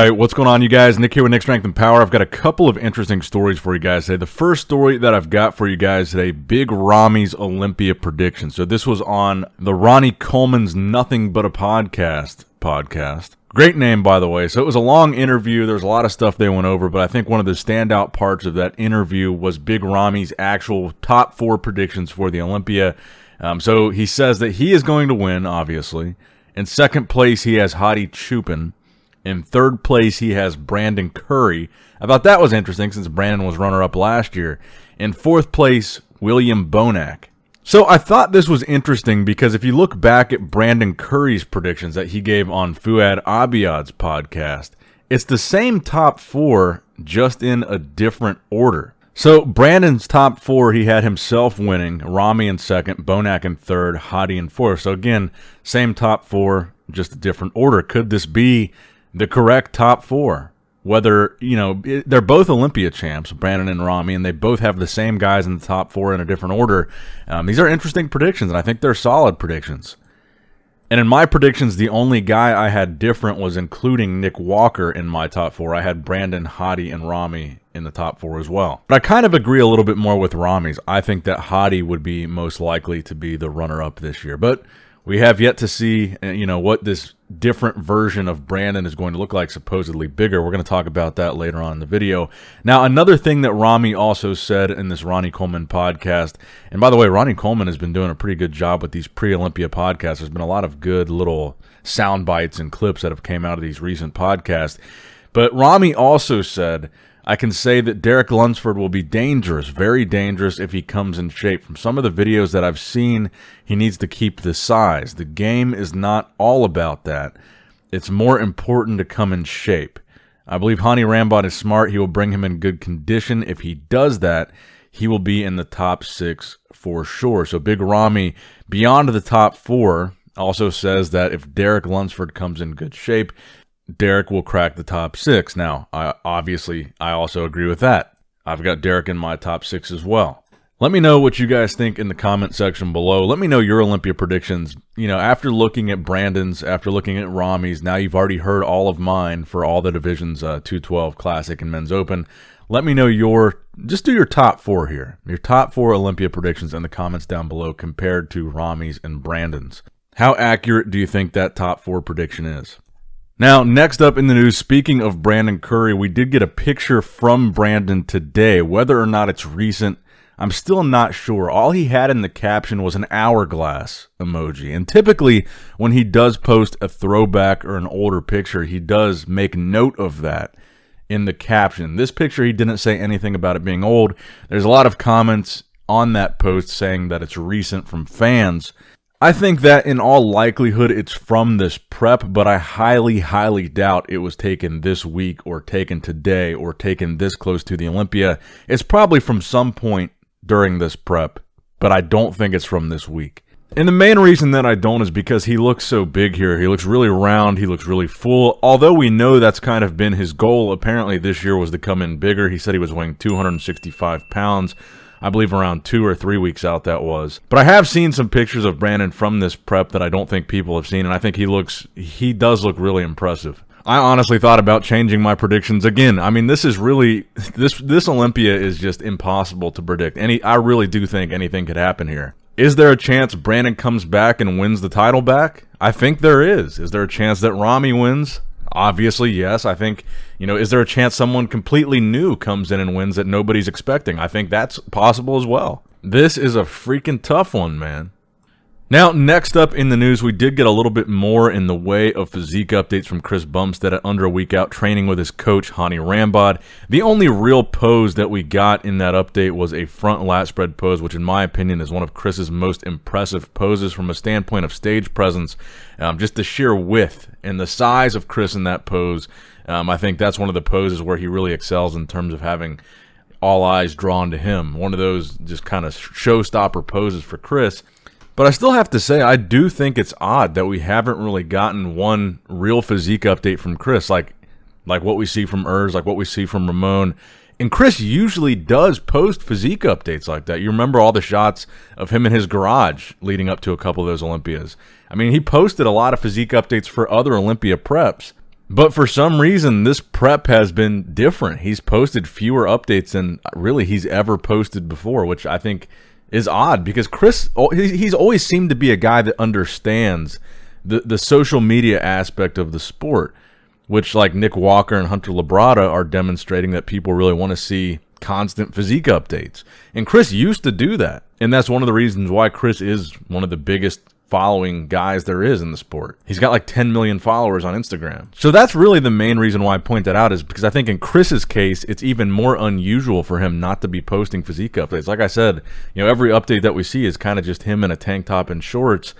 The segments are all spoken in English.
right, what's going on, you guys? Nick here with Nick Strength and Power. I've got a couple of interesting stories for you guys today. The first story that I've got for you guys today, big Ramy's Olympia prediction. So this was on the Ronnie Coleman's Nothing But a Podcast. Great name, by the way. So it was a long interview. There's a lot of stuff they went over, but I think one of the standout parts of that interview was Big Ramy's actual top 4 predictions for the Olympia. So he says that he is going to win, obviously. In second place, he has Hadi Chupin. In third place, he has Brandon Curry. I thought that was interesting since Brandon was runner-up last year. In fourth place, William Bonac. So I thought this was interesting because if you look back at Brandon Curry's predictions that he gave on Fuad Abiyad's podcast, it's the same top 4, just in a different order. So Brandon's top 4, he had himself winning, Ramy in second, Bonac in third, Hadi in fourth. So again, same top 4, just a different order. Could this be the correct top 4? Whether, they're both Olympia champs, Brandon and Ramy, and they both have the same guys in the top 4 in a different order. These are interesting predictions, and I think they're solid predictions. And in my predictions, the only guy I had different was including Nick Walker in my top 4. I had Brandon, Hadi, and Ramy in the top 4 as well. But I kind of agree a little bit more with Ramy's. I think that Hadi would be most likely to be the runner-up this year. But we have yet to see, what this different version of Brandon is going to look like, supposedly bigger. We're going to talk about that later on in the video. Now, another thing that Ramy also said in this Ronnie Coleman podcast, and by the way, Ronnie Coleman has been doing a pretty good job with these pre-Olympia podcasts. There's been a lot of good little sound bites and clips that have came out of these recent podcasts. But Ramy also said, I can say that Derek Lunsford will be dangerous, very dangerous if he comes in shape. From some of the videos that I've seen, he needs to keep the size. The game is not all about that. It's more important to come in shape. I believe Hany Rambod is smart. He will bring him in good condition. If he does that, he will be in the top 6 for sure. So Big Ramy, beyond the top 4, also says that if Derek Lunsford comes in good shape, Derek will crack the top 6. Now, I also agree with that. I've got Derek in my top 6 as well. Let me know what you guys think in the comment section below. Let me know your Olympia predictions. After looking at Brandon's, after looking at Ramy's, now you've already heard all of mine for all the divisions, 212, Classic, and Men's Open. Let me know just do your top 4 here. Your top 4 Olympia predictions in the comments down below compared to Ramy's and Brandon's. How accurate do you think that top 4 prediction is? Now, next up in the news, speaking of Brandon Curry, we did get a picture from Brandon today. Whether or not it's recent, I'm still not sure. All he had in the caption was an hourglass emoji. And typically, when he does post a throwback or an older picture, he does make note of that in the caption. This picture, he didn't say anything about it being old. There's a lot of comments on that post saying that it's recent from fans. I think that in all likelihood it's from this prep, but I highly, highly doubt it was taken this week or taken today or taken this close to the Olympia. It's probably from some point during this prep, but I don't think it's from this week. And the main reason that I don't is because he looks so big here. He looks really round. He looks really full. Although we know that's kind of been his goal. Apparently this year was to come in bigger. He said he was weighing 265 pounds. I believe around 2 or 3 weeks out that was. But I have seen some pictures of Brandon from this prep that I don't think people have seen, and I think he does look really impressive. I honestly thought about changing my predictions again. I mean, this is really, this Olympia is just impossible to predict. I really do think anything could happen here. Is there a chance Brandon comes back and wins the title back? I think there is. Is there a chance that Ramy wins? Obviously, yes. I think, is there a chance someone completely new comes in and wins that nobody's expecting? I think that's possible as well. This is a freaking tough one, man. Now, next up in the news, we did get a little bit more in the way of physique updates from Chris Bumstead at under a week out training with his coach, Hany Rambod. The only real pose that we got in that update was a front lat spread pose, which in my opinion is one of Chris's most impressive poses from a standpoint of stage presence. Just the sheer width and the size of Chris in that pose, I think that's one of the poses where he really excels in terms of having all eyes drawn to him. One of those just kind of showstopper poses for Chris. But I still have to say, I do think it's odd that we haven't really gotten one real physique update from Chris, like what we see from Urs, like what we see from Ramon. And Chris usually does post physique updates like that. You remember all the shots of him in his garage leading up to a couple of those Olympias. I mean, he posted a lot of physique updates for other Olympia preps. But for some reason, this prep has been different. He's posted fewer updates than really he's ever posted before, which I think is odd because Chris, he's always seemed to be a guy that understands the social media aspect of the sport, which like Nick Walker and Hunter Labrada are demonstrating that people really want to see constant physique updates. And Chris used to do that. And that's one of the reasons why Chris is one of the biggest following guys there is in the sport. He's got like 10 million followers on Instagram. So that's really the main reason why I point that out, is because I think in Chris's case, it's even more unusual for him not to be posting physique updates. Like I said, every update that we see is kind of just him in a tank top and shorts,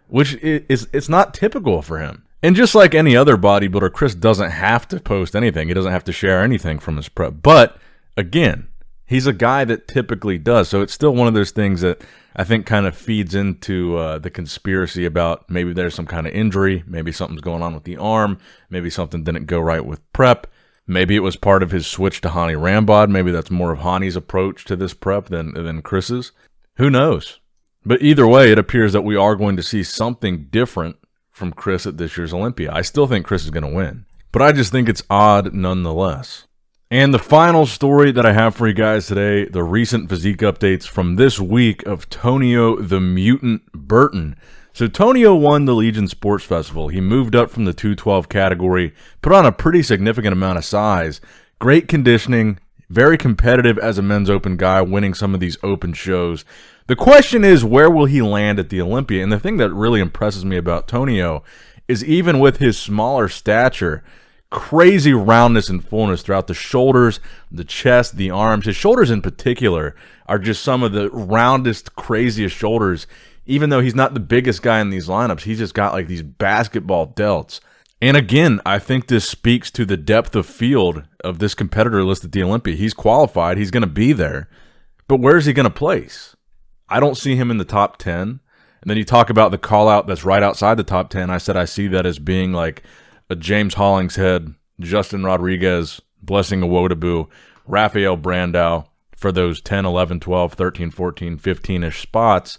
which it's not typical for him. And just like any other bodybuilder, Chris doesn't have to post anything. He doesn't have to share anything from his prep. But again, he's a guy that typically does. So it's still one of those things that I think kind of feeds into the conspiracy about maybe there's some kind of injury, maybe something's going on with the arm, maybe something didn't go right with prep, maybe it was part of his switch to Hani Rambod, maybe that's more of Hani's approach to this prep than Chris's. Who knows? But either way, it appears that we are going to see something different from Chris at this year's Olympia. I still think Chris is going to win, but I just think it's odd nonetheless. And the final story that I have for you guys today, the recent physique updates from this week of Tonio the Mutant Burton. So Tonio won the Legion Sports Festival. He moved up from the 212 category, put on a pretty significant amount of size, great conditioning, very competitive as a men's open guy, winning some of these open shows. The question is, where will he land at the Olympia? And the thing that really impresses me about Tonio is even with his smaller stature, crazy roundness and fullness throughout the shoulders, the chest, the arms. His shoulders in particular are just some of the roundest, craziest shoulders. Even though he's not the biggest guy in these lineups, he's just got like these basketball delts. And again, I think this speaks to the depth of field of this competitor list at the Olympia. He's qualified. He's going to be there. But where is he going to place? I don't see him in the top 10. And then you talk about the call-out that's right outside the top 10. I said I see that as being like a James Hollingshead, Justin Rodriguez, Blessing Awodabu, Rafael Brandao for those 10, 11, 12, 13, 14, 15-ish spots.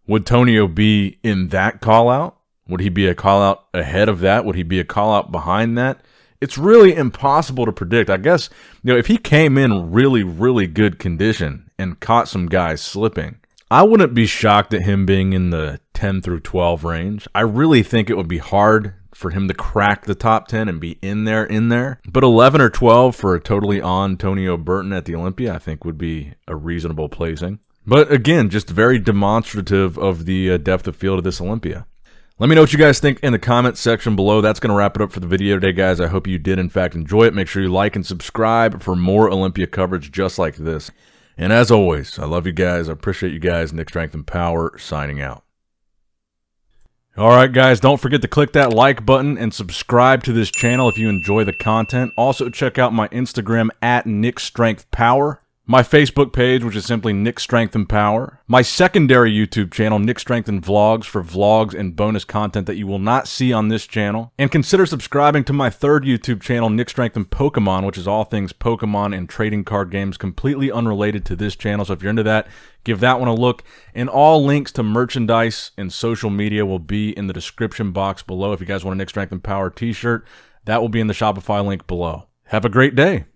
Would Tonio be in that call-out? Would he be a call-out ahead of that? Would he be a call-out behind that? It's really impossible to predict. I guess, if he came in really, really good condition and caught some guys slipping, I wouldn't be shocked at him being in the 10 through 12 range. I really think it would be hard for him to crack the top 10 and be in there. But 11 or 12 for a totally on Tonio Burton at the Olympia, I think would be a reasonable placing. But again, just very demonstrative of the depth of field of this Olympia. Let me know what you guys think in the comments section below. That's going to wrap it up for the video today, guys. I hope you did, in fact, enjoy it. Make sure you like and subscribe for more Olympia coverage just like this. And as always, I love you guys. I appreciate you guys. Nick Strength and Power signing out. All right, guys, don't forget to click that like button and subscribe to this channel if you enjoy the content. Also, check out my Instagram at Nick Strength Power. My Facebook page, which is simply Nick Strength and Power. My secondary YouTube channel, Nick Strength and Vlogs, for vlogs and bonus content that you will not see on this channel. And consider subscribing to my third YouTube channel, Nick Strength and Pokemon, which is all things Pokemon and trading card games, completely unrelated to this channel. So if you're into that, give that one a look. And all links to merchandise and social media will be in the description box below. If you guys want a Nick Strength and Power t-shirt, that will be in the Shopify link below. Have a great day.